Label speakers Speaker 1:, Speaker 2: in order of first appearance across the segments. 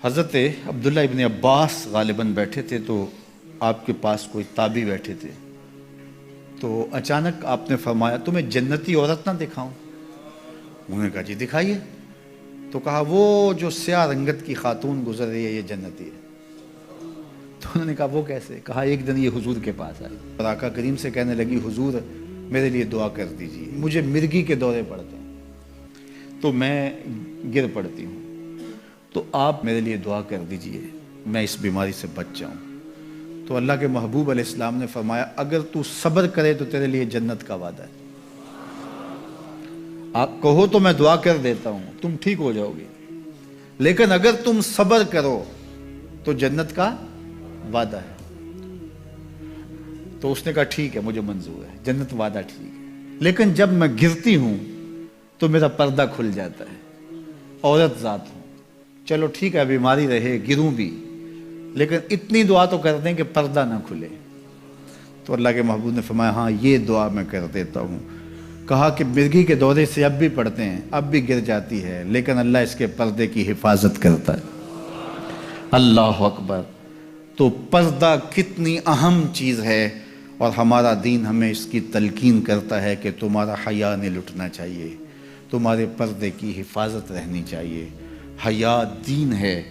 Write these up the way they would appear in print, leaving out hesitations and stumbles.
Speaker 1: حضرت عبداللہ ابن عباس غالباً بیٹھے تھے تو آپ کے پاس کوئی تابعی بیٹھے تھے، تو اچانک آپ نے فرمایا تمہیں جنتی عورت نہ دکھاؤں؟ انہوں نے کہا جی دکھائیے۔ تو کہا وہ جو سیاہ رنگت کی خاتون گزر رہی ہے یہ جنتی ہے۔ تو انہوں نے کہا وہ کیسے؟ کہا ایک دن یہ حضور کے پاس آئی اور آقا کریم سے کہنے لگی حضور میرے لیے دعا کر دیجیے، مجھے مرگی کے دورے پڑتے ہیں تو میں گر پڑتی ہوں، تو آپ میرے لیے دعا کر دیجئے میں اس بیماری سے بچ جاؤں۔ تو اللہ کے محبوب علیہ السلام نے فرمایا اگر تو صبر کرے تو تیرے لیے جنت کا وعدہ ہے۔ آپ کہو تو میں دعا کر دیتا ہوں، تم ٹھیک ہو جاؤ گے، لیکن اگر تم صبر کرو تو جنت کا وعدہ ہے۔ تو اس نے کہا ٹھیک ہے مجھے منظور ہے، جنت وعدہ ٹھیک ہے، لیکن جب میں گرتی ہوں تو میرا پردہ کھل جاتا ہے، عورت ذات ہوں، چلو ٹھیک ہے بیماری رہے گروں بھی، لیکن اتنی دعا تو کر دیں کہ پردہ نہ کھلے۔ تو اللہ کے محبوب نے فرمایا ہاں یہ دعا میں کر دیتا ہوں۔ کہا کہ مرگی کے دورے سے اب بھی پڑھتے ہیں، اب بھی گر جاتی ہے، لیکن اللہ اس کے پردے کی حفاظت کرتا ہے۔ اللہ اکبر۔ تو پردہ کتنی اہم چیز ہے، اور ہمارا دین ہمیں اس کی تلقین کرتا ہے کہ تمہارا حیا نہیں لٹنا چاہیے، تمہارے پردے کی حفاظت رہنی چاہیے۔ حیا دین ہے،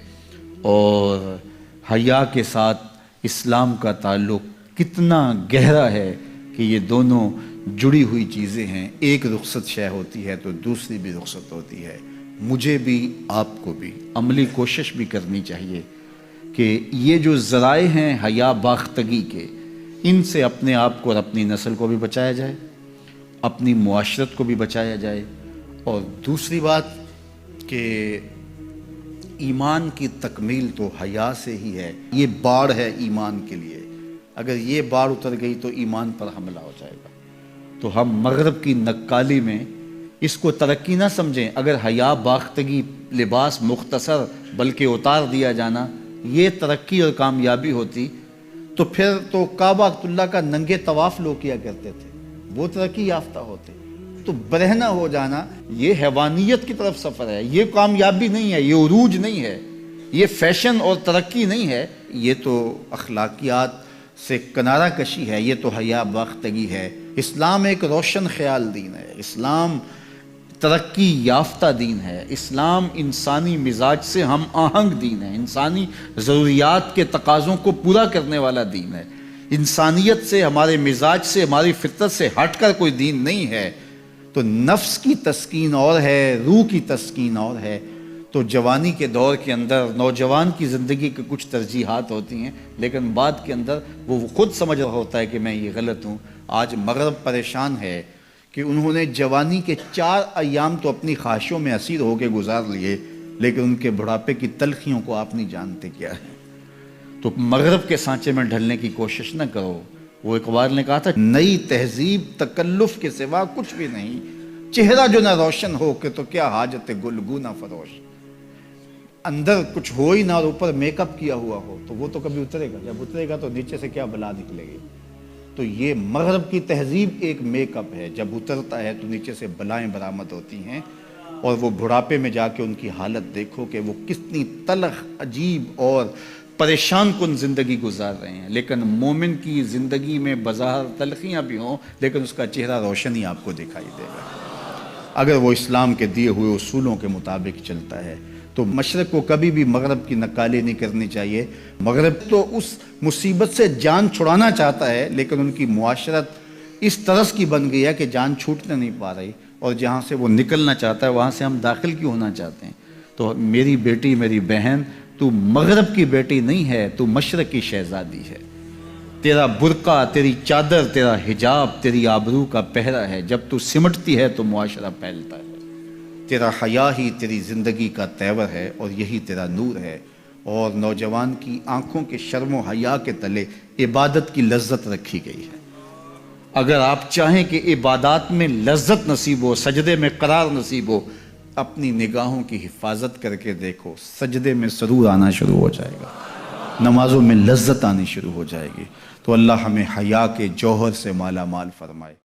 Speaker 1: اور حیا کے ساتھ اسلام کا تعلق کتنا گہرا ہے کہ یہ دونوں جڑی ہوئی چیزیں ہیں۔ ایک رخصت شے ہوتی ہے تو دوسری بھی رخصت ہوتی ہے۔ مجھے بھی آپ کو بھی عملی کوشش بھی کرنی چاہیے کہ یہ جو ذرائع ہیں حیا باختگی کے، ان سے اپنے آپ کو اور اپنی نسل کو بھی بچایا جائے، اپنی معاشرت کو بھی بچایا جائے۔ اور دوسری بات کہ ایمان کی تکمیل تو حیا سے ہی ہے، یہ باڑ ہے ایمان کے لیے، اگر یہ باڑ اتر گئی تو ایمان پر حملہ ہو جائے گا۔ تو ہم مغرب کی نقالی میں اس کو ترقی نہ سمجھیں، اگر حیا باختگی لباس مختصر بلکہ اتار دیا جانا یہ ترقی اور کامیابی ہوتی تو پھر تو کعبہ اللہ کا ننگے طواف لوگ کیا کرتے تھے، وہ ترقی یافتہ ہوتے۔ تو برہنہ ہو جانا یہ حیوانیت کی طرف سفر ہے، یہ کامیابی نہیں ہے، یہ عروج نہیں ہے، یہ فیشن اور ترقی نہیں ہے، یہ تو اخلاقیات سے کنارہ کشی ہے، یہ تو حیا باختگی ہے۔ اسلام ایک روشن خیال دین ہے، اسلام ترقی یافتہ دین ہے، اسلام انسانی مزاج سے ہم آہنگ دین ہے، انسانی ضروریات کے تقاضوں کو پورا کرنے والا دین ہے۔ انسانیت سے، ہمارے مزاج سے، ہماری فطرت سے ہٹ کر کوئی دین نہیں ہے۔ تو نفس کی تسکین اور ہے، روح کی تسکین اور ہے۔ تو جوانی کے دور کے اندر نوجوان کی زندگی کے کچھ ترجیحات ہوتی ہیں، لیکن بعد کے اندر وہ خود سمجھ رہا ہوتا ہے کہ میں یہ غلط ہوں۔ آج مغرب پریشان ہے کہ انہوں نے جوانی کے 4 ایام تو اپنی خواہشوں میں اسیر ہو کے گزار لیے، لیکن ان کے بڑھاپے کی تلخیوں کو آپ نہیں جانتے کیا ہے۔ تو مغرب کے سانچے میں ڈھلنے کی کوشش نہ کرو۔ وہ اقبال نے کہا تھا نئی تہذیب تکلف کے سوا کچھ بھی نہیں، چہرہ جو نہ روشن ہو کہ تو کیا حاجت گلگو نہ فروش۔ اندر کچھ ہو ہی نہ اور اوپر میک اپ کیا ہوا ہو تو وہ تو کبھی اترے گا، جب اترے گا تو نیچے سے کیا بلا نکلے گی۔ تو یہ مغرب کی تہذیب ایک میک اپ ہے، جب اترتا ہے تو نیچے سے بلائیں برآمد ہوتی ہیں، اور وہ بڑھاپے میں جا کے ان کی حالت دیکھو کہ وہ کتنی تلخ عجیب اور پریشان کن زندگی گزار رہے ہیں۔ لیکن مومن کی زندگی میں بظاہر تلخیاں بھی ہوں، لیکن اس کا چہرہ روشن ہی آپ کو دکھائی دے گا اگر وہ اسلام کے دیے ہوئے اصولوں کے مطابق چلتا ہے۔ تو مشرق کو کبھی بھی مغرب کی نقالی نہیں کرنی چاہیے۔ مغرب تو اس مصیبت سے جان چھڑانا چاہتا ہے، لیکن ان کی معاشرت اس طرز کی بن گئی ہے کہ جان چھوٹنے نہیں پا رہی، اور جہاں سے وہ نکلنا چاہتا ہے وہاں سے ہم داخل کیوں ہونا چاہتے ہیں۔ تو میری بیٹی، میری بہن، تو مغرب کی بیٹی نہیں ہے، تو مشرق کی شہزادی ہے۔ تیرا برقع، تیری چادر، تیرا حجاب تیری آبرو کا پہرا ہے، جب تو سمٹتی ہے تو معاشرہ پھیلتا ہے۔ تیرا حیا ہی تیری زندگی کا تیور ہے، اور یہی تیرا نور ہے۔ اور نوجوان کی آنکھوں کے شرم و حیا کے تلے عبادت کی لذت رکھی گئی ہے۔ اگر آپ چاہیں کہ عبادات میں لذت نصیب ہو، سجدے میں قرار نصیب ہو، اپنی نگاہوں کی حفاظت کر کے دیکھو، سجدے میں سرور آنا شروع ہو جائے گا، نمازوں میں لذت آنی شروع ہو جائے گی۔ تو اللہ ہمیں حیا کے جوہر سے مالا مال فرمائے۔